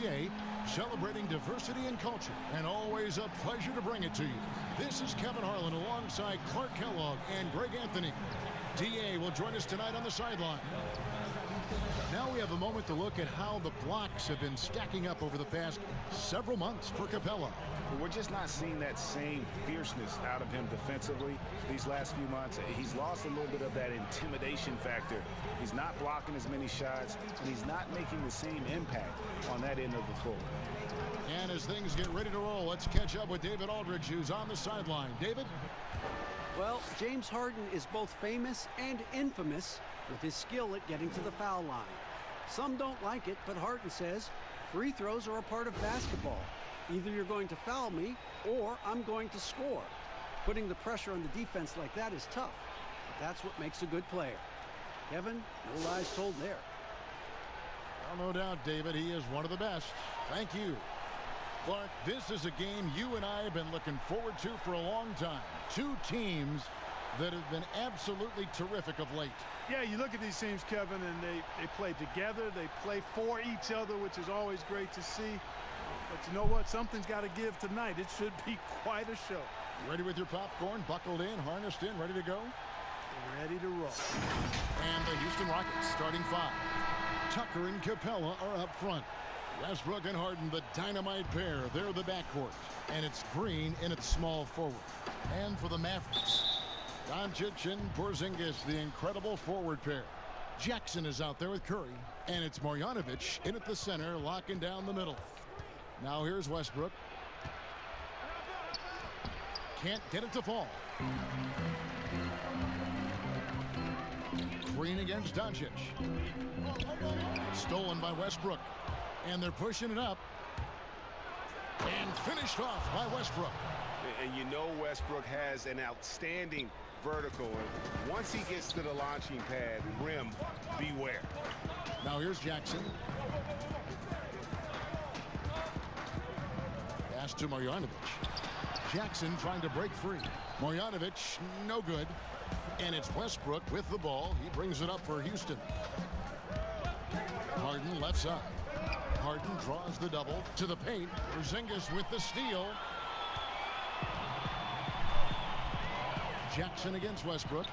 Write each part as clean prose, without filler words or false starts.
TA, celebrating diversity and culture, and always a pleasure to bring it to you. This is Kevin Harlan alongside Clark Kellogg and Greg Anthony. TA will join us tonight on the sideline. Now we have a moment to look at how the blocks have been stacking up over the past several months for Capella. We're just not seeing that same fierceness out of him defensively these last few months. He's lost a little bit of that intimidation factor. He's not blocking as many shots, and he's not making the same impact on that end of the floor. And as things get ready to roll, let's catch up with David Aldridge, who's on the sideline. David? Well, James Harden is both famous and infamous with his skill at getting to the foul line. Some don't like it, but Harden says free throws are a part of basketball. Either you're going to foul me or I'm going to score. Putting the pressure on the defense like that is tough, but that's what makes a good player. Kevin, no lies told there. Well, no doubt, David, he is one of the best. Thank you. Clark, this is a game you and I have been looking forward to for a long time. Two teams that have been absolutely terrific of late. Yeah, you look at these teams, Kevin, and they play together. They play for each other, which is always great to see. But you know what? Something's got to give tonight. It should be quite a show. Ready with your popcorn, buckled in, harnessed in, ready to go? Ready to roll. And the Houston Rockets starting five. Tucker and Capella are up front. Westbrook and Harden, the dynamite pair. They're the backcourt. And it's Green in its small forward. And for the Mavericks, Doncic and Porzingis, the incredible forward pair. Jackson is out there with Curry. And it's Marjanovic in at the center, locking down the middle. Now here's Westbrook. Can't get it to fall. Green against Doncic. Stolen by Westbrook. And they're pushing it up. And finished off by Westbrook. And you know Westbrook has an outstanding vertical. And once he gets to the launching pad, rim, beware. Now here's Jackson. Pass to Marjanovic. Jackson trying to break free. Marjanovic, no good. And it's Westbrook with the ball. He brings it up for Houston. Harden left side. Harden draws the double to the paint. Porzingis with the steal. Jackson against Westbrook.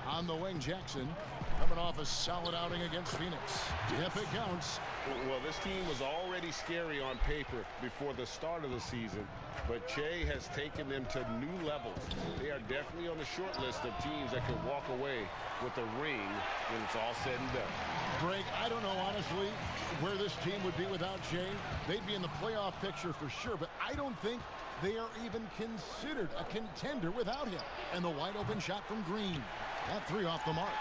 On the wing, Jackson coming off a solid outing against Phoenix. If it counts. Well, this team was already scary on paper before the start of the season, but Che has taken them to new levels. They are definitely on the short list of teams that could walk away with a ring when it's all said and done. Greg, I don't know, honestly, where this team would be without Che. They'd be in the playoff picture for sure, but I don't think they are even considered a contender without him. And the wide open shot from Green. That three off the mark.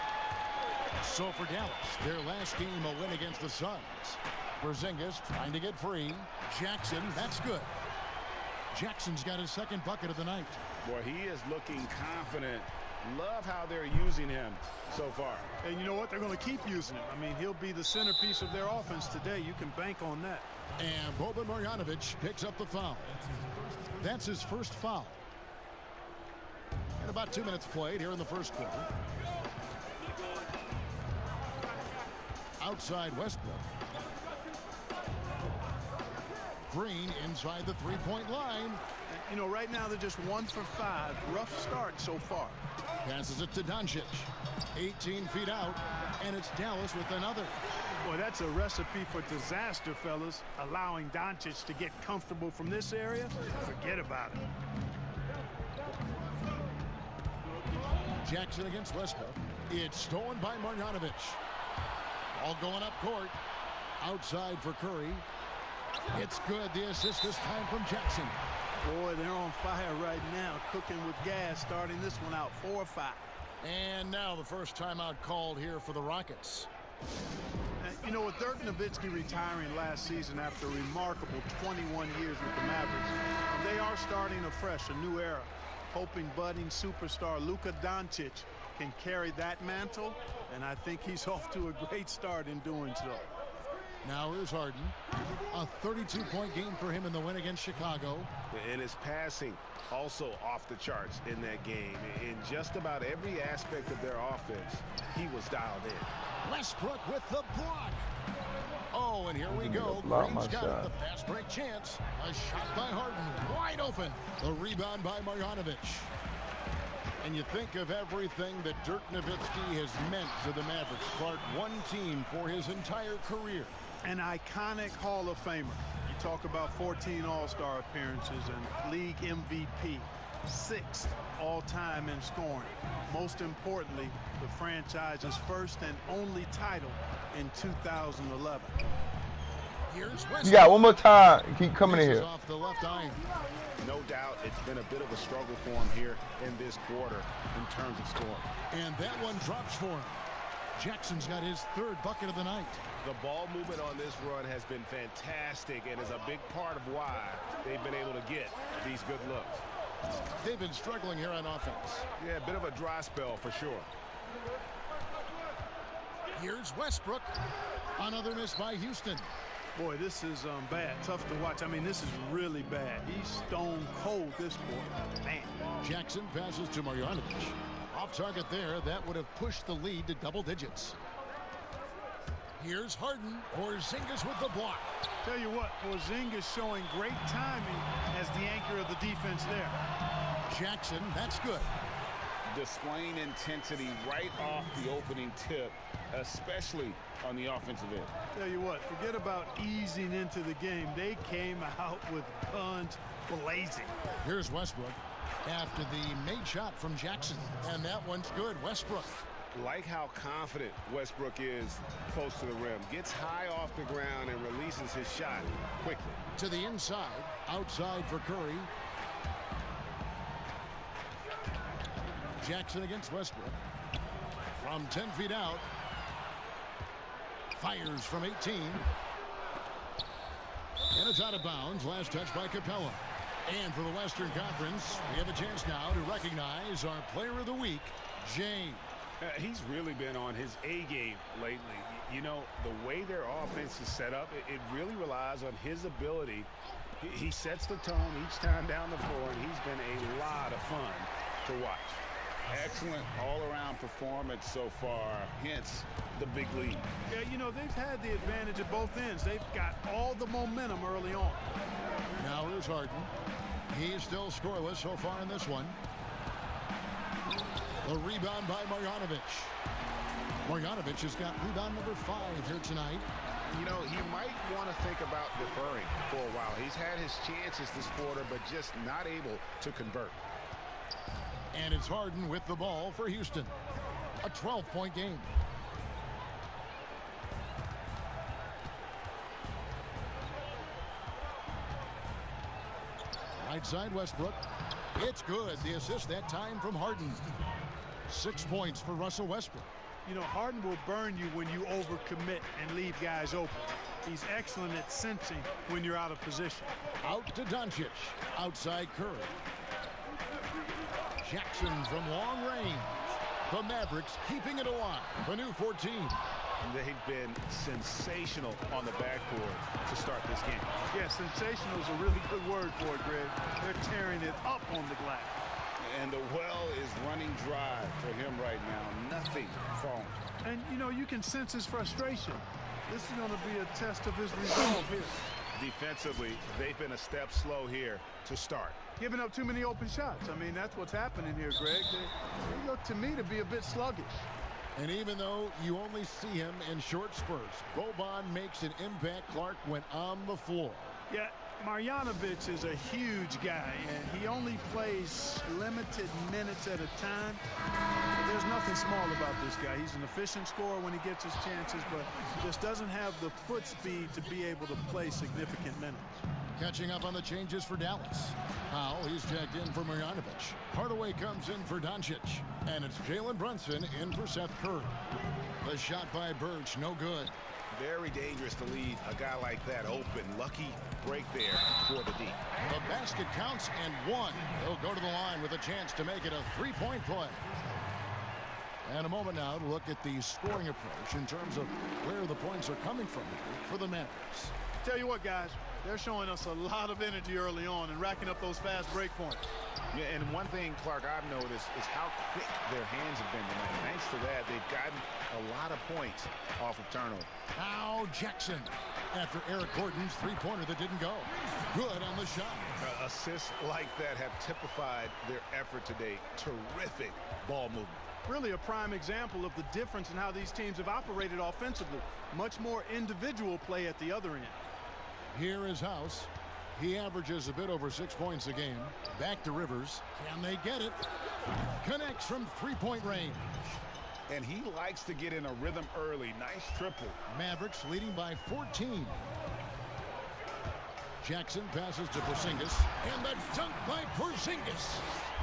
So for Dallas, their last game a win against the Suns. Porzingis trying to get free. Jackson, that's good. Jackson's got his second bucket of the night. Boy, he is looking confident. Love how they're using him so far. And you know what? They're going to keep using him. I mean, he'll be the centerpiece of their offense today. You can bank on that. And Boban Marjanovic picks up the foul. That's his first foul. And about 2 minutes played here in the first quarter. Outside Westbrook. Green inside the three-point line. You know, right now they're just 1 for 5. Rough start so far. Passes it to Doncic. 18 feet out, and it's Dallas with another. Boy, that's a recipe for disaster, fellas. Allowing Doncic to get comfortable from this area, forget about it. Jackson against Westbrook. It's stolen by Marjanovic. All going up court. Outside for Curry. It's good. The assist this time from Jackson. Boy, they're on fire right now. Cooking with gas, starting this one out 4-5. And now the first timeout called here for the Rockets. You know, with Dirk Nowitzki retiring last season after a remarkable 21 years with the Mavericks, they are starting afresh, a new era. Hoping budding superstar Luka Doncic can carry that mantle, and I think he's off to a great start in doing so. Now here's Harden. A 32-point game for him in the win against Chicago. And his passing also off the charts in that game. In just about every aspect of their offense, he was dialed in. Westbrook with the block. Oh, and here we go. Green's got it. The fast break chance. A shot by Harden. Wide open. The rebound by Marjanovic. And you think of everything that Dirk Nowitzki has meant to the Mavericks. Clark, one team for his entire career. An iconic Hall of Famer. You talk about 14 All-Star appearances and league MVP. 6th all-time in scoring. Most importantly, the franchise's first and only title in 2011. Here's Westbrook. You got one more time. Keep coming in here. Off the left iron. No doubt it's been a bit of a struggle for him here in this quarter in terms of scoring. And that one drops for him. Jackson's got his 3rd bucket of the night. The ball movement on this run has been fantastic and is a big part of why they've been able to get these good looks. They've been struggling here on offense. Yeah, a bit of a dry spell for sure. Here's Westbrook. Another miss by Houston. Boy, this is bad. Tough to watch. I mean, this is really bad. He's stone cold this quarter. Man. Jackson passes to Marjanovic. Off target there. That would have pushed the lead to double digits. Here's Harden. Porzingis with the block. Tell you what, Porzingis showing great timing as the anchor of the defense there. Jackson, that's good. Displaying intensity right off the opening tip, especially on the offensive end. Tell you what, forget about easing into the game. They came out with guns blazing. Here's Westbrook after the made shot from Jackson. And that one's good. Westbrook. Like how confident Westbrook is close to the rim. Gets high off the ground and releases his shot quickly. To the inside. Outside for Curry. Jackson against Westbrook. From 10 feet out. Fires from 18. And it's out of bounds. Last touch by Capella. And for the Western Conference, we have a chance now to recognize our Player of the Week, James. He's really been on his A game lately. You know, the way their offense is set up, it really relies on his ability. He sets the tone each time down the floor, and he's been a lot of fun to watch. Excellent all-around performance so far, hence the big lead. Yeah, you know, they've had the advantage at both ends. They've got all the momentum early on. Now here's Harden. He's still scoreless so far in this one. The rebound by Marjanovic. Marjanovic has got rebound number 5 here tonight. You know, he might want to think about deferring for a while. He's had his chances this quarter, but just not able to convert. And it's Harden with the ball for Houston. A 12-point game. Right side Westbrook. It's good. The assist that time from Harden. 6 points for Russell Westbrook. You know, Harden will burn you when you overcommit and leave guys open. He's excellent at sensing when you're out of position. Out to Doncic. Outside Curry. Jackson from long range. The Mavericks keeping it alive. The new 14. They've been sensational on the backboard to start this game. Yeah, sensational is a really good word for it, Greg. They're tearing it up on the glass. And the well is running dry for him right now. Nothing falling. And, you know, you can sense his frustration. This is going to be a test of his resolve here. Defensively, they've been a step slow here to start. Giving up too many open shots. I mean, that's what's happening here, Greg. They look to me to be a bit sluggish. And even though you only see him in short spurts, Boban makes an impact, Clark, when on the floor. Yeah, Marjanovic is a huge guy, and he only plays limited minutes at a time. But there's nothing small about this guy. He's an efficient scorer when he gets his chances, but just doesn't have the foot speed to be able to play significant minutes. Catching up on the changes for Dallas. Powell, he's tagged in for Marjanovic. Hardaway comes in for Doncic. And it's Jalen Brunson in for Seth Curry. The shot by Birch, no good. Very dangerous to leave a guy like that open. Lucky break there for the D. The basket counts and one. He'll go to the line with a chance to make it a 3-point play. And a moment now to look at the scoring approach in terms of where the points are coming from for the Mavericks. Tell you what, guys, they're showing us a lot of energy early on and racking up those fast break points. Yeah, and one thing, Clark, I've noticed is how quick their hands have been tonight. Thanks to that, they've gotten a lot of points off of turnover. Now Jackson after Eric Gordon's three-pointer that didn't go. Good on the shot. Assists like that have typified their effort today. Terrific ball movement. Really a prime example of the difference in how these teams have operated offensively. Much more individual play at the other end. Here is House. He averages a bit over 6 points a game. Back to Rivers. Can they get it? Connects from three-point range. And he likes to get in a rhythm early. Nice triple. Mavericks leading by 14. Jackson passes to Porzingis. And the dunk by Porzingis.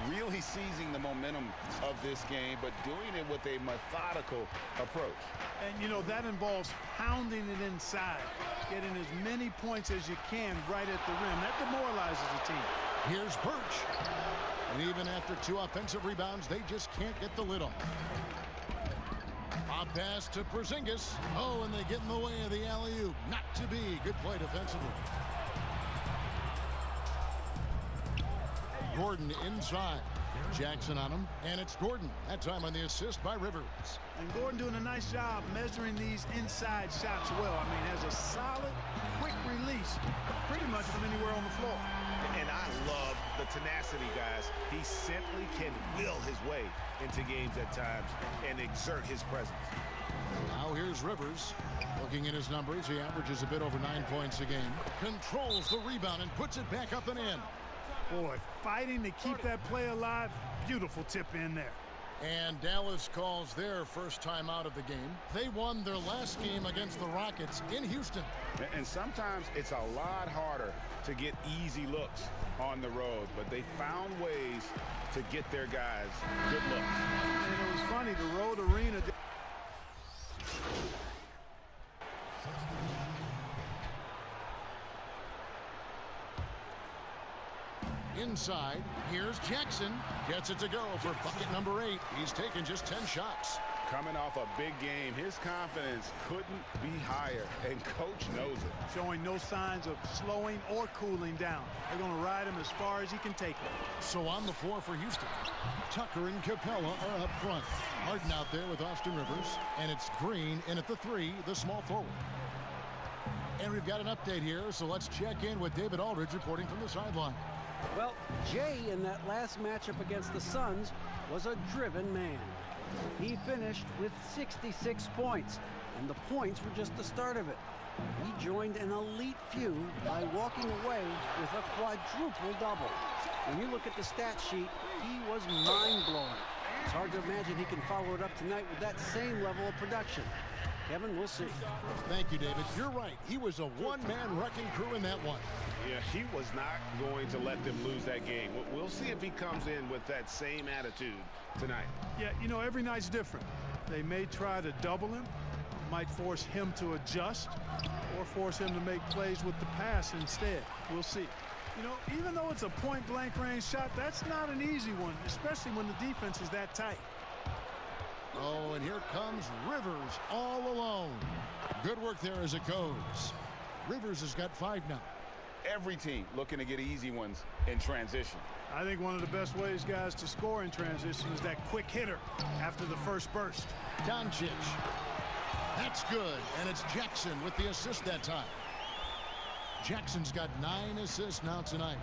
Really seizing the momentum of this game, but doing it with a methodical approach. And, you know, that involves pounding it inside, getting as many points as you can right at the rim. That demoralizes the team. Here's Birch. And even after 2 offensive rebounds, they just can't get the lid on. A pass to Porzingis. Oh, and they get in the way of the alley-oop. Not to be. Good play defensively. Gordon inside. Jackson on him, and it's Gordon. That time on the assist by Rivers. And Gordon doing a nice job measuring these inside shots well. I mean, has a solid, quick release pretty much from anywhere on the floor. And I love the tenacity, guys. He simply can will his way into games at times and exert his presence. Now here's Rivers. Looking at his numbers, he averages a bit over 9 points a game. Controls the rebound and puts it back up and in. Boy, fighting to keep that play alive. Beautiful tip in there. And Dallas calls their first time out of the game. They won their last game against the Rockets in Houston. And sometimes it's a lot harder to get easy looks on the road, but they found ways to get their guys good looks. And it was funny, the road arena. Inside, here's Jackson. Gets it to go for bucket number 8. He's taken just 10 shots. Coming off a big game, his confidence couldn't be higher, and coach knows it. Showing no signs of slowing or cooling down. They're going to ride him as far as he can take it. So on the floor for Houston, Tucker and Capella are up front. Harden out there with Austin Rivers, and it's Green in at the 3, the small forward. And we've got an update here, so let's check in with David Aldridge reporting from the sideline. Well, Jay in that last matchup against the Suns was a driven man. He finished with 66 points, and the points were just the start of it. He joined an elite few by walking away with a quadruple double. When you look at the stat sheet, he was mind-blowing. It's hard to imagine he can follow it up tonight with that same level of production. Kevin, we'll see. Thank you, David. You're right. He was a one-man wrecking crew in that one. Yeah, he was not going to let them lose that game. We'll see if he comes in with that same attitude tonight. Yeah, you know, every night's different. They may try to double him, might force him to adjust, or force him to make plays with the pass instead. We'll see. You know, even though it's a point-blank range shot, that's not an easy one, especially when the defense is that tight. Oh, and here comes Rivers all alone. Good work there as it goes. Rivers has got 5 now. Every team looking to get easy ones in transition. I think one of the best ways, guys, to score in transition is that quick hitter after the first burst. Doncic. That's good, and it's Jackson with the assist that time. Jackson's got 9 assists now tonight.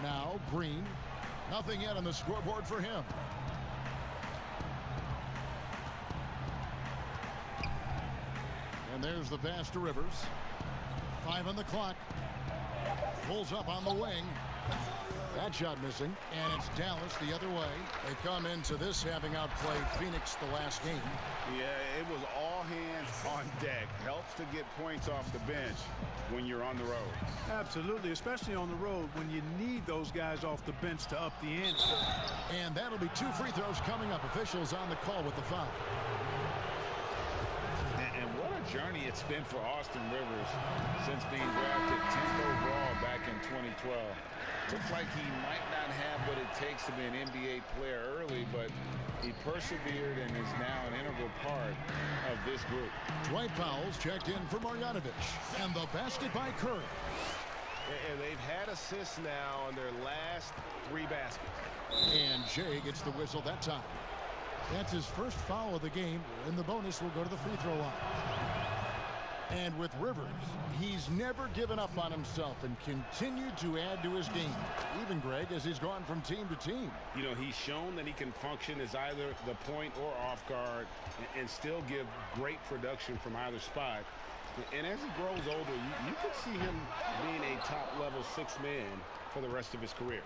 Now Green. Nothing yet on the scoreboard for him. And there's the pass to Rivers. 5 on the clock. Pulls up on the wing. That shot missing. And it's Dallas the other way. They come into this having outplayed Phoenix the last game. Yeah, it was all hands on deck. Helps to get points off the bench when you're on the road. Absolutely, especially on the road when you need those guys off the bench to up the ante. And that'll be 2 free throws coming up. Officials on the call with the foul. And what a journey it's been for Austin Rivers since being drafted 10th overall back in 2012. Looks like he might not have what it takes to be an NBA player early, but he persevered and is now an integral part of this group. Dwight Powell's checked in for Marjanovic, and the basket by Curry. And they've had assists now on their last 3 baskets. And Jay gets the whistle that time. That's his first foul of the game, and the bonus will go to the free throw line. And with Rivers, he's never given up on himself and continued to add to his game. Even, Greg, as he's gone from team to team. You know, he's shown that he can function as either the point or off guard and still give great production from either spot. And as he grows older, you could see him being a top-level 6 man for the rest of his career.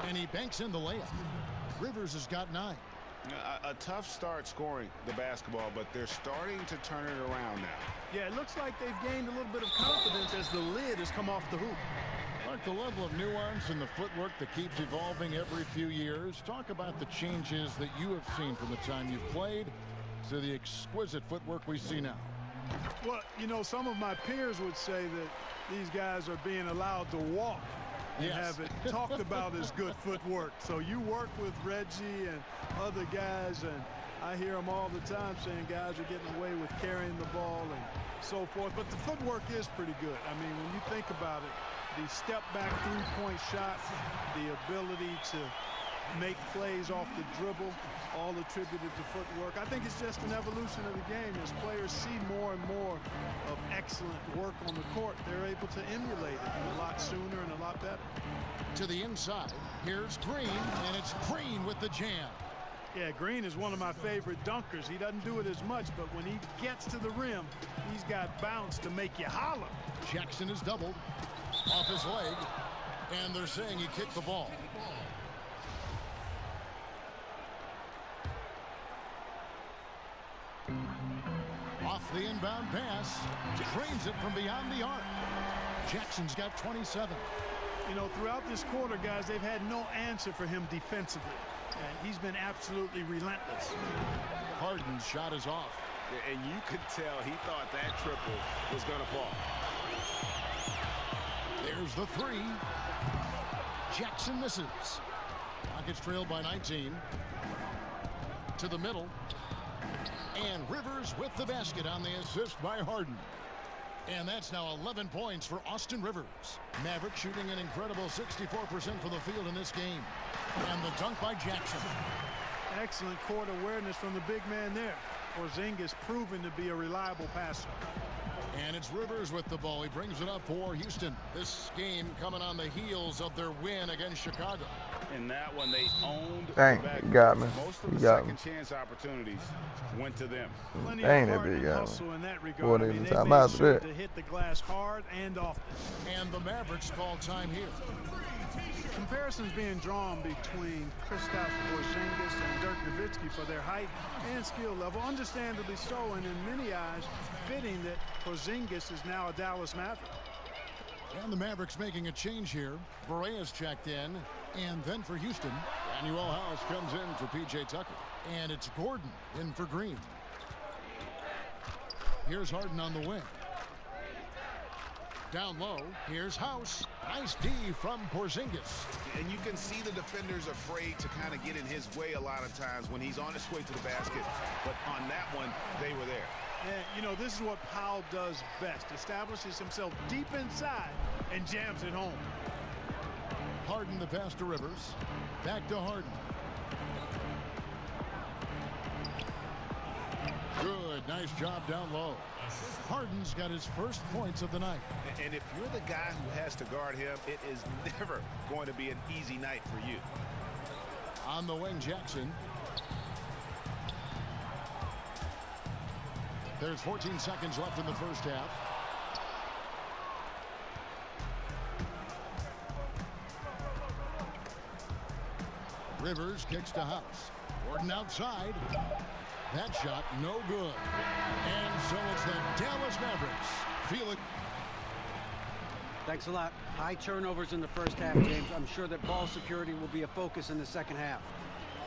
And he banks in the layup. Rivers has got 9. A tough start scoring the basketball, but they're starting to turn it around now. Yeah, it looks like they've gained a little bit of confidence as the lid has come off the hoop. Like the level of nuance in the footwork that keeps evolving every few years. Talk about the changes that you have seen from the time you've played to the exquisite footwork we see now. Well, you know, some of my peers would say that these guys are being allowed to walk. You have it talked about as good footwork. So you work with Reggie and other guys, and I hear them all the time saying guys are getting away with carrying the ball and so forth. But the footwork is pretty good. I mean, when you think about it, the step back 3-point shot, the ability to make plays off the dribble, all attributed to footwork. I think it's just an evolution of the game. As players see more and more of excellent work on the court, they're able to emulate it a lot sooner and a lot better. To the inside, here's Green, and it's Green with the jam. Yeah, Green is one of my favorite dunkers. He doesn't do it as much, but when he gets to the rim, he's got bounce to make you holler. Jackson is doubled off his leg, and they're saying he kicked the ball. Off the inbound pass, trains it from beyond the arc. Jackson's got 27. You know, throughout this quarter, guys, they've had no answer for him defensively. He's been absolutely relentless. Harden's shot is off. And you could tell he thought that triple was going to fall. There's the 3. Jackson misses. Rockets trailed by 19. To the middle. And Rivers with the basket on the assist by Harden. And that's now 11 points for Austin Rivers. Maverick shooting an incredible 64% from the field in this game. And the dunk by Jackson. Excellent court awareness from the big man there. Porzingis proven to be a reliable passer. And it's Rivers with the ball. He brings it up for Houston. This game coming on the heels of their win against Chicago. In that one, they owned Dang, the back. you got me. Most of the You got second me. chance opportunities went to them. Plenty Dang, of that heart big and guy. hustle in that regard. Boy, I they mean, even they time made out sure there. to hit the glass hard and often. And the Mavericks call time here. Comparisons being drawn between Kristaps Porzingis and Dirk Nowitzki for their height and skill level, understandably so, and in many eyes, fitting that Porzingis is now a Dallas Maverick. And the Mavericks making a change here. Borea's checked in, and then for Houston, Daniel House comes in for P.J. Tucker. And it's Gordon in for Green. Here's Harden on the wing. Down low, here's House. Nice D from Porzingis. And you can see the defenders afraid to kind of get in his way a lot of times when he's on his way to the basket. But on that one, they were there. And, you know, this is what Powell does best. Establishes himself deep inside and jams it home. Harden the pass to Rivers. Back to Harden. Good, nice job down low. Harden's got his first points of the night. And if you're the guy who has to guard him, it is never going to be an easy night for you. On the wing, Jackson. There's 14 seconds left in the first half. Rivers kicks to House. Gordon outside. That shot no good. And so it's the Dallas Mavericks. Feel it. Thanks a lot. High turnovers in the first half, James. I'm sure that ball security will be a focus in the second half.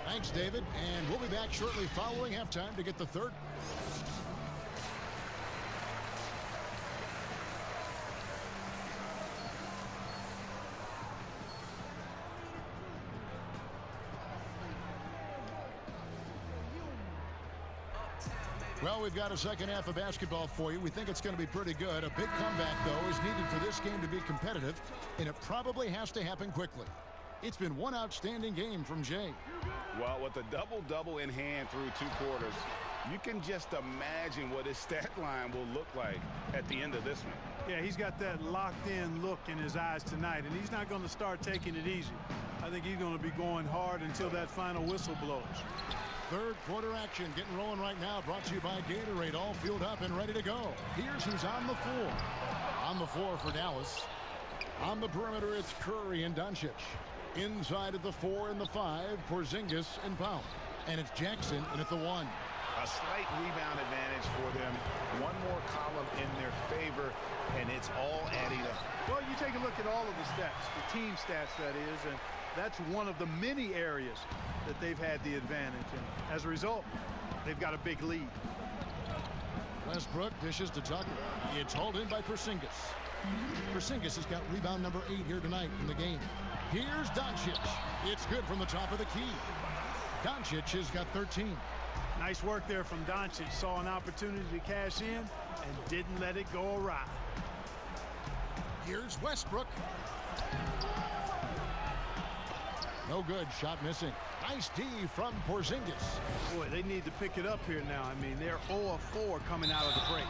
Thanks, David. And we'll be back shortly following halftime to get the third. Well, we've got a second half of basketball for you. We think it's going to be pretty good. A big comeback, though, is needed for this game to be competitive, and it probably has to happen quickly. It's been one outstanding game from Jay. Well, with a double-double in hand through 2 quarters, you can just imagine what his stat line will look like at the end of this one. Yeah, he's got that locked-in look in his eyes tonight, and he's not going to start taking it easy. I think he's going to be going hard until that final whistle blows. Third quarter action getting rolling right now, brought to you by Gatorade, all fueled up and ready to go. Here's who's on the floor. On the floor for Dallas. On the perimeter, it's Curry and Doncic. Inside at the 4 and the 5, Porzingis and Powell. And it's Jackson in at the 1. A slight rebound advantage for them. One more column in their favor, and it's all adding up. Well, you take a look at all of the stats, the team stats, that is, and that's one of the many areas that they've had the advantage. And as a result, they've got a big lead. Westbrook dishes to Tucker. It's hauled in by Porzingis. Porzingis has got rebound number 8 here tonight in the game. Here's Doncic. It's good from the top of the key. Doncic has got 13. Nice work there from Doncic. Saw an opportunity to cash in and didn't let it go awry. Here's Westbrook. No good. Shot missing. Nice D from Porzingis. Boy, they need to pick it up here now. I mean, they're 0 of 4 coming out of the break.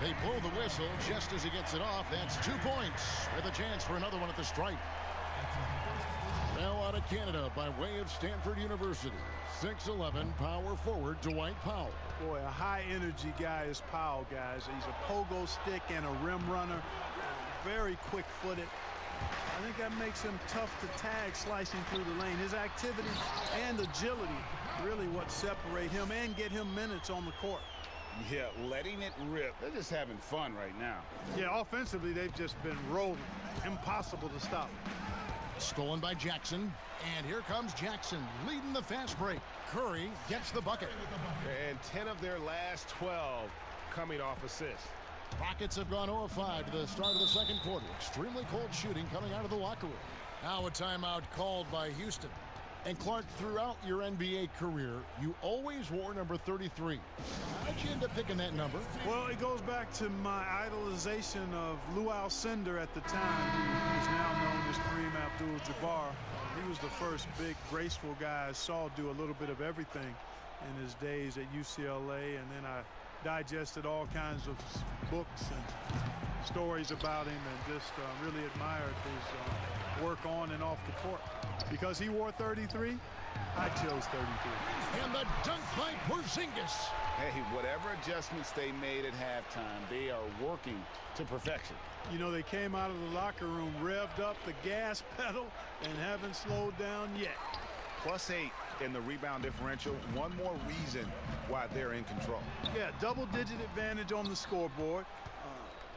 They blow the whistle just as he gets it off. That's 2 points with a chance for another one at the stripe. Now out of Canada by way of Stanford University. 6'11" power forward Dwight Powell. Boy, a high-energy guy is Powell, guys. He's a pogo stick and a rim runner. Very quick-footed. I think that makes him tough to tag slicing through the lane. His activity and agility really what separate him and get him minutes on the court. Yeah, letting it rip. They're just having fun right now. Yeah, offensively, they've just been rolling. Impossible to stop. Stolen by Jackson. And here comes Jackson leading the fast break. Curry gets the bucket. And 10 of their last 12 coming off assists. Rockets have gone 0 of 5 to the start of the second quarter. Extremely cold shooting coming out of the locker room. Now a timeout called by Houston. And Clark, throughout your NBA career, you always wore number 33. How'd you end up picking that number? Well, it goes back to my idolization of Lou Alcindor at the time. He was now known as Kareem Abdul-Jabbar. He was the first big, graceful guy I saw do a little bit of everything in his days at UCLA. And then I digested all kinds of books and stories about him and just really admired his work on and off the court. Because he wore 33, I chose 33. And the dunk by Porzingis. Hey, whatever adjustments they made at halftime, they are working to perfection. You know, they came out of the locker room, revved up the gas pedal, and haven't slowed down yet. +8 in the rebound differential. One more reason why they're in control. Yeah, double-digit advantage on the scoreboard.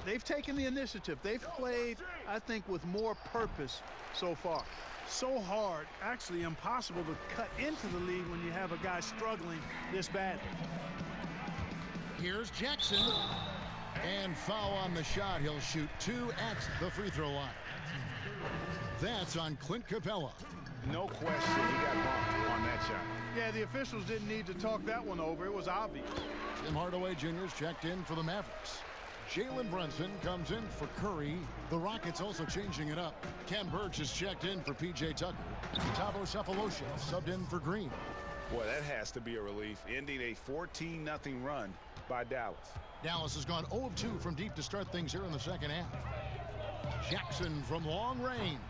They've taken the initiative. They've played, I think, with more purpose so far. So hard, actually impossible to cut into the lead when you have a guy struggling this badly. Here's Jackson. And foul on the shot. He'll shoot 2 at the free throw line. That's on Clint Capella. No question he got bumped on that shot. Yeah, the officials didn't need to talk that one over. It was obvious. Tim Hardaway Jr.'s checked in for the Mavericks. Jalen Brunson comes in for Curry. The Rockets also changing it up. Ken Burch is checked in for P.J. Tucker. Tavo Cephalosha subbed in for Green. Boy, that has to be a relief, ending a 14-0 run by Dallas. Dallas has gone 0 of 2 from deep to start things here in the second half. Jackson from long range.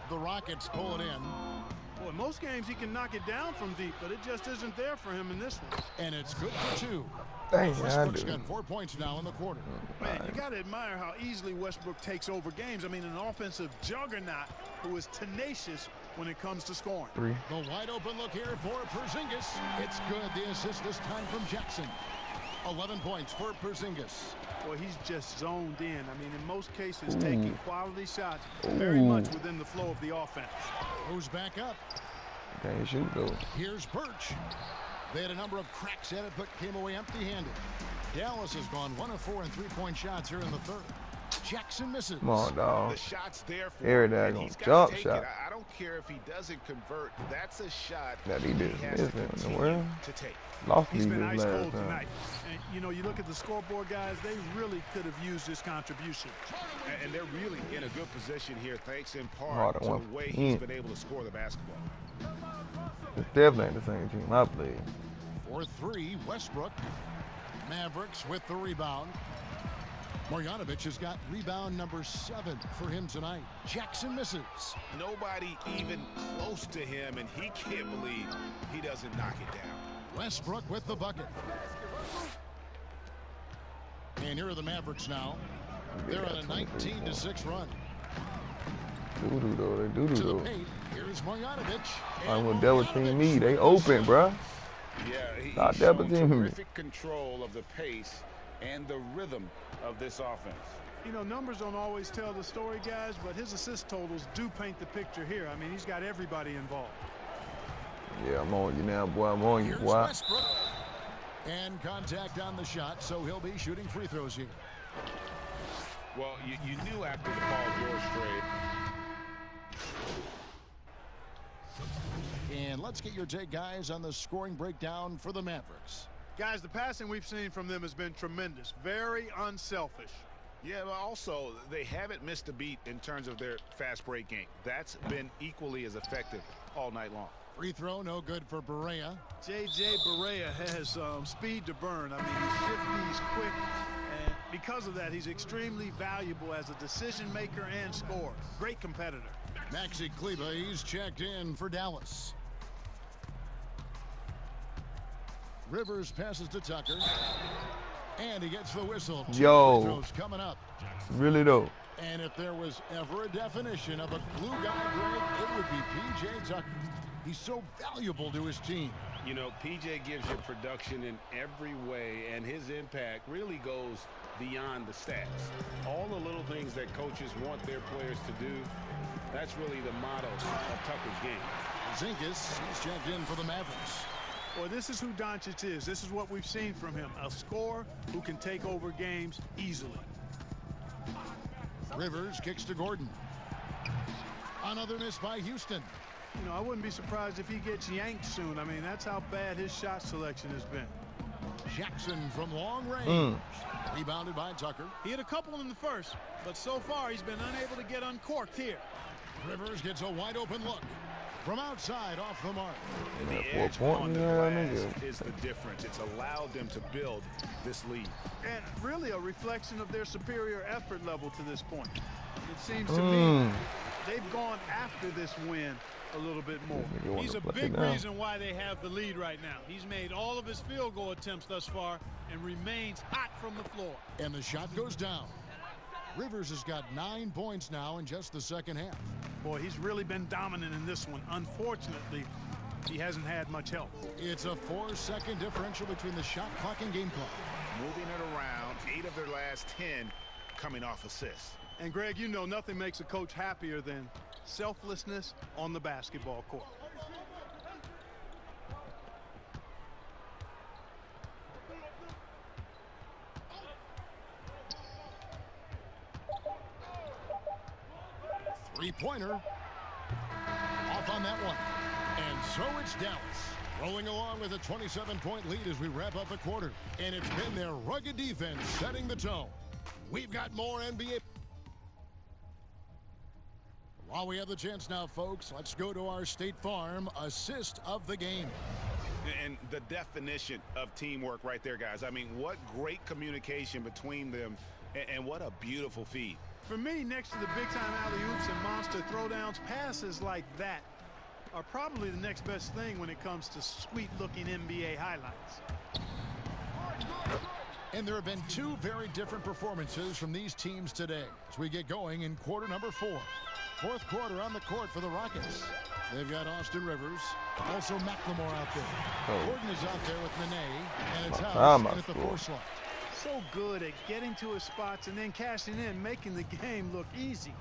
The Rockets pull it in. Boy, most games he can knock it down from deep, but it just isn't there for him in this one. And it's good for 2. Dang, Westbrook's got 4 points now in the quarter. Man, you got to admire how easily Westbrook takes over games. I mean, an offensive juggernaut who is tenacious when it comes to scoring. 3. The wide open look here for Porzingis. It's good. The assist this time from Jackson. 11 points for Porzingis. Well, he's just zoned in. I mean, in most cases, taking quality shots very much within the flow of the offense. Goes back up. Can't shoot though. Here's Birch. They had a number of cracks at it, but came away empty-handed. Dallas has gone 1 of 4 in three-point shots here in the third. Jackson misses. Come on, dog. The shot's there for Every him, and daggone he's got jump to take shot. it. I don't care if he doesn't convert. That's a shot That he did. has to In the continue world. to take. Lost He's me been this ice last cold time. tonight. And, you know, you look at the scoreboard, guys, they really could have used this contribution. And they're really in a good position here, thanks in Harder part to one. the way he's been able to score the basketball. It's definitely ain't the same team I played. For 3, Westbrook. Mavericks with the rebound. Marjanovic has got rebound number 7 for him tonight. Jackson misses. Nobody even close to him, and he can't believe he doesn't knock it down. Westbrook with the bucket. And here are the Mavericks now. They're on a 19-6 run. Doo-doo though. They To doo-doo the though. paint. Here's Marjanovic. I'm gonna double team me. They open, bruh. Yeah, he's Stop shown double teaming me. terrific control of the pace and the rhythm of this offense. You know, numbers don't always tell the story, guys, but his assist totals do paint the picture here. I mean, he's got everybody involved. Yeah, I'm on you now, boy. I'm on you, Here's boy. Westbrook. And contact on the shot, so he'll be shooting free throws here. Well, you knew after the Paul George trade. And let's get your take, guys, on the scoring breakdown for the Mavericks. Guys, the passing we've seen from them has been tremendous. Very unselfish. Yeah, but also, they haven't missed a beat in terms of their fast break game. That's been equally as effective all night long. Free throw, no good for Barea. J.J. Barea has speed to burn. I mean, he's shifty, he's quick, and because of that, he's extremely valuable as a decision maker and scorer. Great competitor. Maxi Kleba, he's checked in for Dallas. Rivers passes to Tucker. And he gets the whistle. Yo. Free throws coming up. Really though. And if there was ever a definition of a glue guy, Greg, it would be P.J. Tucker. He's so valuable to his team. You know, PJ gives you production in every way, and his impact really goes beyond the stats. All the little things that coaches want their players to do, that's really the motto of Tucker's game. Zinkas, he's checked in for the Mavericks. Well, this is who Doncic is. This is what we've seen from him. A scorer who can take over games easily. Rivers kicks to Gordon. Another miss by Houston. You know, I wouldn't be surprised if he gets yanked soon. I mean, that's how bad his shot selection has been. Jackson from long range. Rebounded by Tucker. He had a couple in the first, but so far he's been unable to get uncorked here. Rivers gets a wide open look. From outside, off the mark. And the Yeah, edge 4 on the point, glass is the difference. It's allowed them to build this lead. And really a reflection of their superior effort level to this point. It seems to me they've gone after this win a little bit more. He's a big reason why they have the lead right now. He's made all of his field goal attempts thus far and remains hot from the floor. And the shot goes down. Rivers has got 9 points now in just the second half. Boy, he's really been dominant in this one. Unfortunately, he hasn't had much help. It's a 4-second differential between the shot clock and game clock. Moving it around, 8 of their last 10 coming off assists. And Greg, you know nothing makes a coach happier than selflessness on the basketball court. Three-pointer. Off on that one. And so it's Dallas. Rolling along with a 27-point lead as we wrap up the quarter. And it's been their rugged defense setting the tone. We've got more NBA. While we have the chance now, folks, let's go to our State Farm assist of the game. And the definition of teamwork right there, guys. I mean, what great communication between them, and what a beautiful feed. For me, next to the big-time alley-oops and monster throwdowns, passes like that are probably the next best thing when it comes to sweet-looking NBA highlights. And there have been 2 very different performances from these teams today as we get going in quarter number 4. Fourth quarter on the court for the Rockets. They've got Austin Rivers, also McLemore out there. Gordon is out there with Nene, and it's House at the 4 slot. So good at getting to his spots and then cashing in, making the game look easy.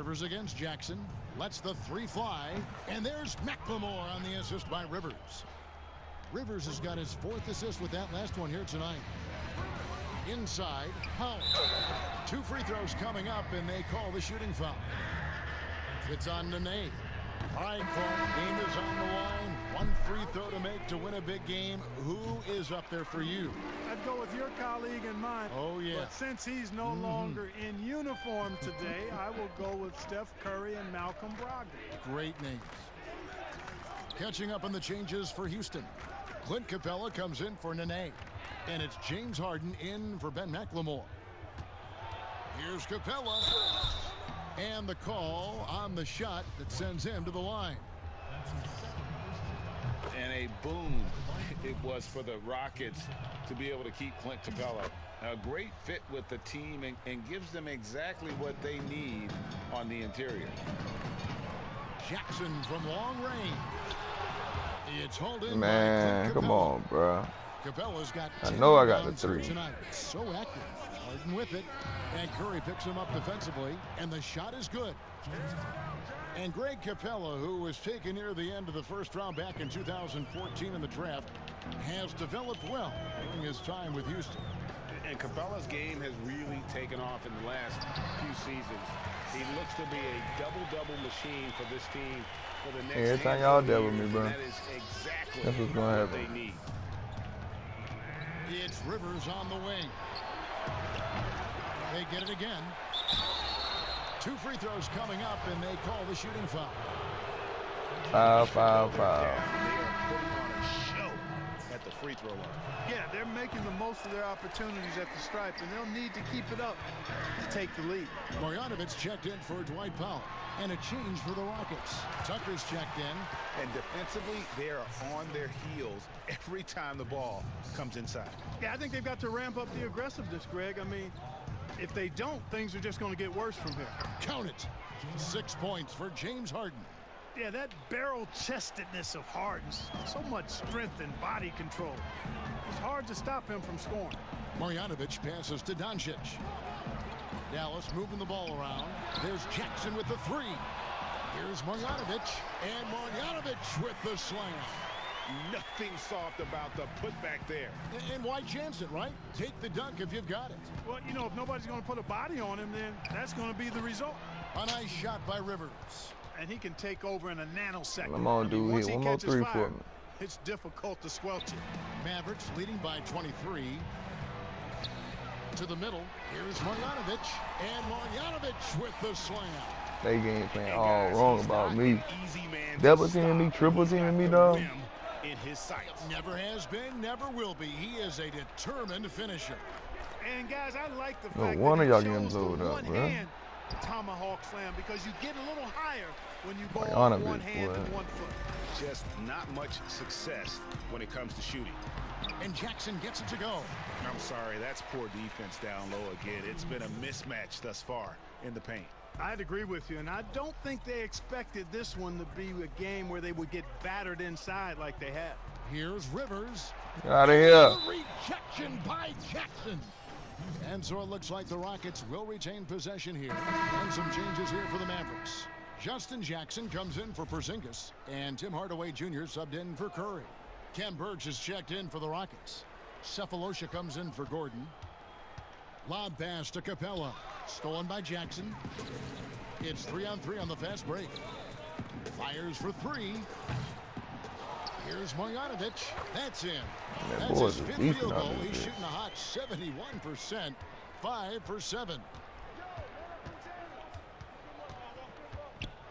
Rivers against Jackson. Lets the three fly. And there's McLemore on the assist by Rivers. Rivers has got his 4th assist with that last one here tonight. Inside, Powell. 2 free throws coming up, and they call the shooting foul. It's on Nene. All right, Clark, game is on the line. 1 free throw to make to win a big game. Who is up there for you? I'd go with your colleague and mine. Oh, yeah. But since he's no longer in uniform today, I will go with Steph Curry and Malcolm Brogdon. Great names. Catching up on the changes for Houston. Clint Capella comes in for Nene. And it's James Harden in for Ben McLemore. Here's Capella. And the call on the shot that sends him to the line. And a boom it was for the Rockets to be able to keep Clint Capella. A great fit with the team and gives them exactly what they need on the interior. Jackson from long range. It's hauled in. Man, come on, bro. Capella's got I know I got the 3. Tonight. So active. Harden with it. And Curry picks him up defensively. And the shot is good. And Greg Capella, who was taken near the end of the first round back in 2014 in the draft, has developed well during his time with Houston. And Capella's game has really taken off in the last few seasons. He looks to be a double-double machine for this team for the next every time y'all double me, bro. That is exactly that's what's gonna what happen. They need. It's Rivers on the wing. They get it again. 2 free throws coming up, and they call the shooting foul. Foul. They are putting on a show at the free throw line. Yeah, they're making the most of their opportunities at the stripe, and they'll need to keep it up to take the lead. Marjanovic checked in for Dwight Powell. And a change for the Rockets. Tucker's checked in. And defensively, they are on their heels every time the ball comes inside. Yeah, I think they've got to ramp up the aggressiveness, Greg. I mean, if they don't, things are just going to get worse from here. Count it. 6 points for James Harden. Yeah, that barrel-chestedness of Harden. So much strength and body control. It's hard to stop him from scoring. Marjanovic passes to Doncic. Dallas moving the ball around. There's Jackson with the 3. Here's Marjanovic. And Marjanovic with the slam. Nothing soft about the putback there. And why chance it, right? Take the dunk if you've got it. Well, you know, if nobody's going to put a body on him, then that's going to be the result. A nice shot by Rivers. And he can take over in a nanosecond. Come on, dude. Once Hit he one more catches 3 fire, for me. it's difficult to squelch it. Mavericks leading by 23. To the middle. Here's Marjanovic. And Marjanovic with the slam. They game playing all wrong about me. Easy man Double teaming me, triple teaming me, dog. In his sights. Never has been, never will be. He is a determined finisher. And guys, I like the No fact wonder that y'all he getting chose the blowed up, bro. one-hand tomahawk slam, because you get a little higher when you go Marjanovic, one hand boy. and 1 foot. Just not much success when it comes to shooting. And Jackson gets it to go. I'm sorry, that's poor defense down low again. It's been a mismatch thus far in the paint. I'd agree with you, and I don't think they expected this one to be a game where they would get battered inside like they had. Here's Rivers. Out of here. Rejection by Jackson. And so it looks like the Rockets will retain possession here. And some changes here for the Mavericks. Justin Jackson comes in for Porzingis. And Tim Hardaway Jr. subbed in for Curry. Ken Burge is checked in for the Rockets. Cephalosha comes in for Gordon. Lob pass to Capella. Stolen by Jackson. It's 3-on-3 on the fast break. Fires for 3. Here's Marjanovic. That's in. That's his 5th field goal. He's shooting a hot 71%. 5 for 7.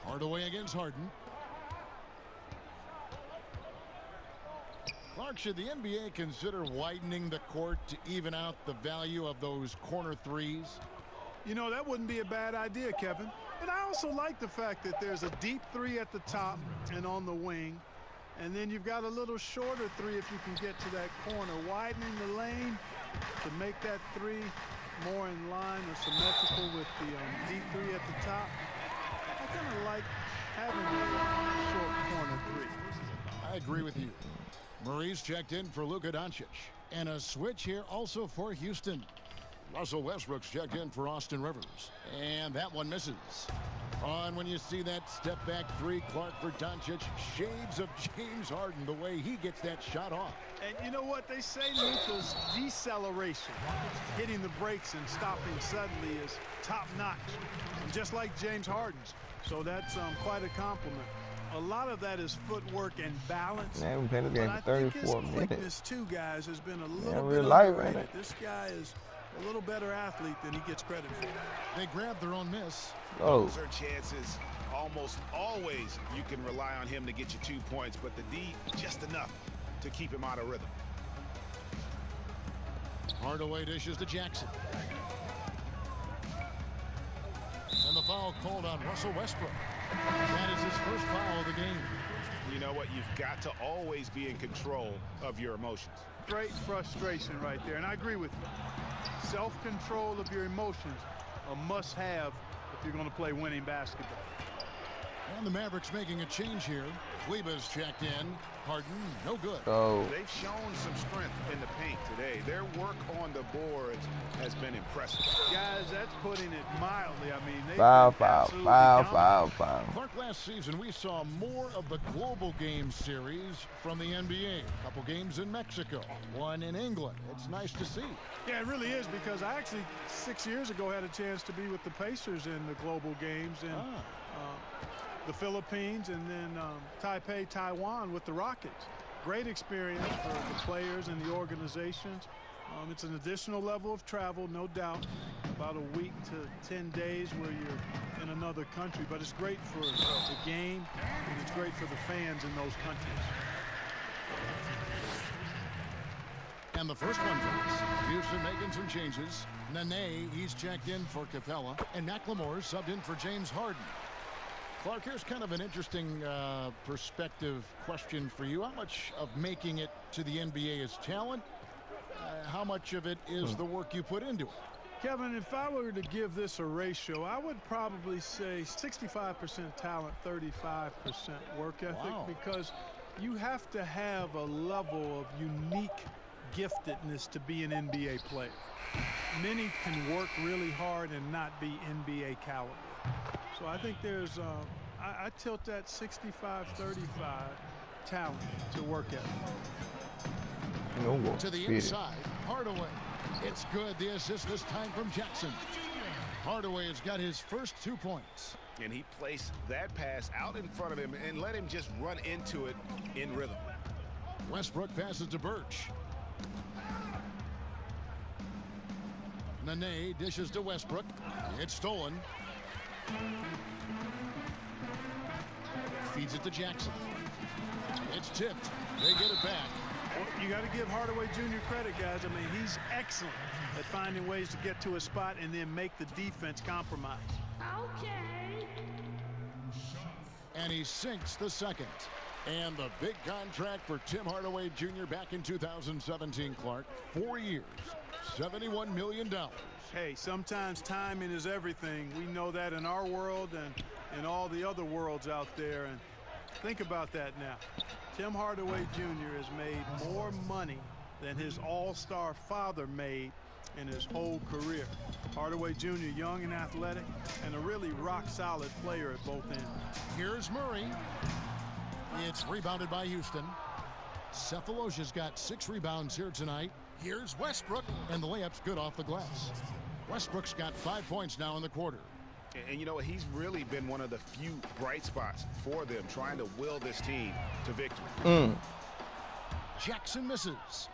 Hardaway against Harden. Clark, should the NBA consider widening the court to even out the value of those corner threes? You know, that wouldn't be a bad idea, Kevin. And I also like the fact that there's a deep 3 at the top and on the wing. And then you've got a little shorter 3 if you can get to that corner. Widening the lane to make that 3 more in line or symmetrical with the deep 3 at the top. I kind of like having a short corner 3. I agree with you. Murray's checked in for Luka Doncic. And a switch here also for Houston. Russell Westbrook's checked in for Austin Rivers. And that one misses. On when you see that step back three, Clark for Doncic. Shades of James Harden, the way he gets that shot off. And you know what they say, Luka's deceleration, hitting the brakes and stopping suddenly, is top-notch, just like James Harden's. So that's quite a compliment. A lot of that is footwork and balance. Man, we've been playing this game for 34 minutes. Quickness, too, guys, has been a little real bit life, underrated. ain't it? This guy is a little better athlete than he gets credit for. They grab their own miss. Oh. Those are chances. Almost always you can rely on him to get you 2 points, but the D just enough to keep him out of rhythm. Hardaway dishes to Jackson. And the foul called on Russell Westbrook. That is his first foul of the game. You know what? You've got to always be in control of your emotions. Great frustration right there, and I agree with you. Self-control of your emotions, a must-have if you're going to play winning basketball. And the Mavericks making a change here. Kleba's checked in. Harden, no good. Oh. They've shown some strength in the paint today. Their work on the boards has been impressive. Guys, that's putting it mildly. I mean, they Foul. Clark, last season we saw more of the global game series from the NBA. A couple games in Mexico, one in England. It's nice to see. Yeah, it really is, because I actually 6 years ago had a chance to be with the Pacers in the global games in the Philippines, and then Taipei, Taiwan with the Rockets. Great experience for the players and the organizations. It's an additional level of travel, no doubt. About a week to 10 days where you're in another country, but it's great for the game, and it's great for the fans in those countries. And the first one drops. Houston making some changes. Nene, he's checked in for Capella, and McLemore subbed in for James Harden. Clark, here's kind of an interesting perspective question for you. How much of making it to the NBA is talent? How much of it is the work you put into it? Kevin, if I were to give this a ratio, I would probably say 65% talent, 35% work ethic, because you have to have a level of unique giftedness to be an NBA player. Many can work really hard and not be NBA caliber. So I think there's, I tilt that 65-35 talent to work at. To the inside, Hardaway. It's good. The assist this time from Jackson. Hardaway has got his first 2 points. And he placed that pass out in front of him and let him just run into it in rhythm. Westbrook passes to Birch. Nene dishes to Westbrook. It's stolen. Feeds it to Jackson. It's tipped. They get it back. Well, you got to give Hardaway Jr. credit, guys. I mean, he's excellent at finding ways to get to a spot and then make the defense compromise. Okay. And he sinks the second. And the big contract for Tim Hardaway Jr. back in 2017, Clark. 4 years, $71 million. Hey, sometimes timing is everything. We know that in our world and in all the other worlds out there. And think about that now. Tim Hardaway Jr. has made more money than his all-star father made in his whole career. Hardaway Jr., young and athletic, and a really rock-solid player at both ends. Here's Murray. It's rebounded by Houston. Cephalosha's got 6 rebounds here tonight. Here's Westbrook, and the layup's good off the glass. Westbrook's got 5 points now in the quarter. And you know what? He's really been one of the few bright spots for them, trying to will this team to victory. Jackson misses.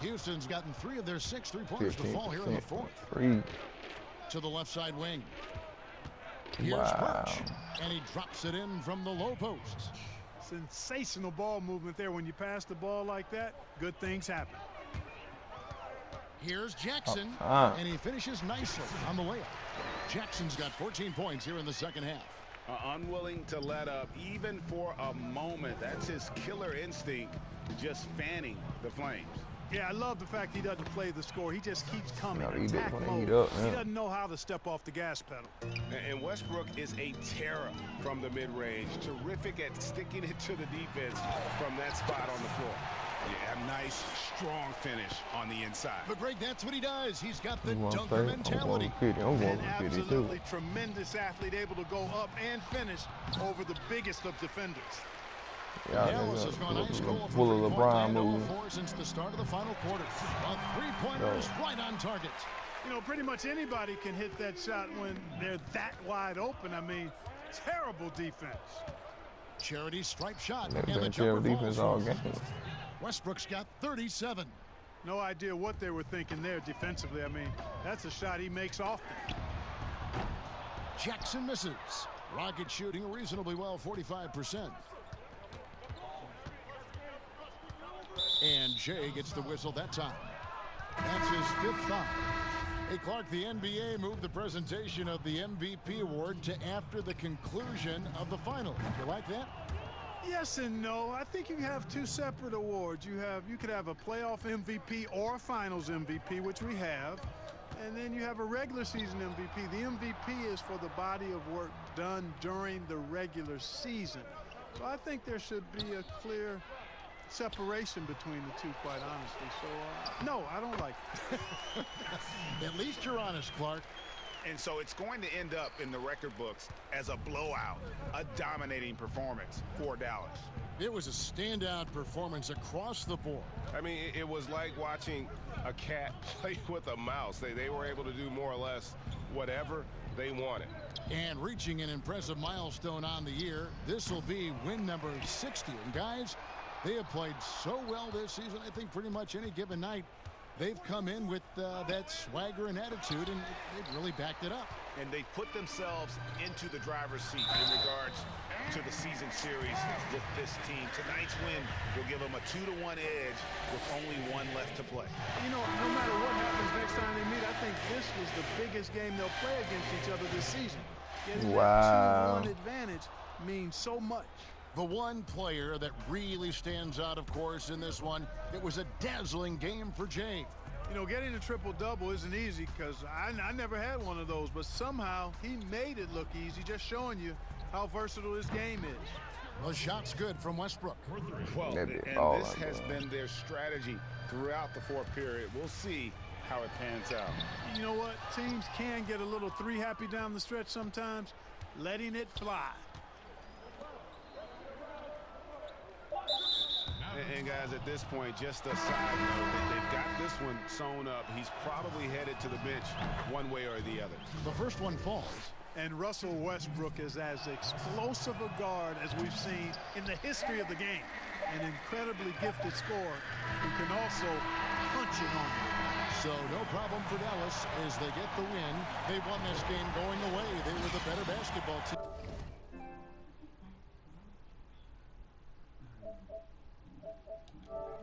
Houston's gotten 3 of their 6 3-pointers to fall here in the fourth. To the left side wing. Here's Birch, and he drops it in from the low post. Sensational ball movement there. When you pass the ball like that, good things happen. Here's Jackson, and he finishes nicely on the layup. Jackson's got 14 points here in the second half. Unwilling to let up even for a moment. That's his killer instinct, just fanning the flames. Yeah, I love the fact he doesn't play the score. He just keeps coming. No, he Attack didn't mode. heat up, He yeah. doesn't know how to step off the gas pedal. And Westbrook is a terror from the mid-range. Terrific at sticking it to the defense from that spot on the floor. Yeah, a nice, strong finish on the inside. But Greg, that's what he does. He's got the I'm going dunker 30. mentality. I'm going An 50 too. absolutely tremendous athlete, able to go up and finish over the biggest of defenders. Yeah, Dallas has gone ice cold full from of three-point LeBron land moves. 0-4 since the start of the final quarter. A three-pointer is right on target. You know, pretty much anybody can hit that shot when they're that wide open. I mean, terrible defense. Charity stripe shot. They've And the been jumper terrible defense all falls. game. Westbrook's got 37. No idea what they were thinking there defensively. I mean, that's a shot he makes often. Jackson misses. Rocket shooting reasonably well, 45%. And Jay gets the whistle that time. That's his 5th foul. Hey, Clark, the NBA moved the presentation of the MVP award to after the conclusion of the finals. You like that? Yes and no. I think you have two separate awards. You could have a playoff MVP or a finals MVP, which we have. And then you have a regular season MVP. The MVP is for the body of work done during the regular season. So I think there should be a clear separation between the two, quite honestly. So, no, I don't like it. At least you're honest, Clark. And so it's going to end up in the record books as a blowout, a dominating performance for Dallas. It was a standout performance across the board. I mean, it was like watching a cat play with a mouse. They were able to do more or less whatever they wanted. And reaching an impressive milestone on the year, this will be win number 60. And guys, they have played so well this season. I think pretty much any given night, they've come in with that swagger and attitude, and they've really backed it up. And they put themselves into the driver's seat in regards to the season series with this team. Tonight's win will give them a 2-1 edge with only one left to play. You know, no matter what happens next time they meet, I think this was the biggest game they'll play against each other this season. Getting that 2-1 advantage means so much. The one player that really stands out, of course, in this one, it was a dazzling game for Jay. You know, getting a triple-double isn't easy because I never had one of those, but somehow he made it look easy, just showing you how versatile his game is. The shot's good from Westbrook. Well, and this has been their strategy throughout the fourth period. We'll see how it pans out. You know what? Teams can get a little three-happy down the stretch sometimes, letting it fly. And guys, at this point, just a side note, they've got this one sewn up. He's probably headed to the bench one way or the other. The first one falls. And Russell Westbrook is as explosive a guard as we've seen in the history of the game. An incredibly gifted scorer who can also punch it on you. So no problem for Dallas as they get the win. They won this game going away. They were the better basketball team.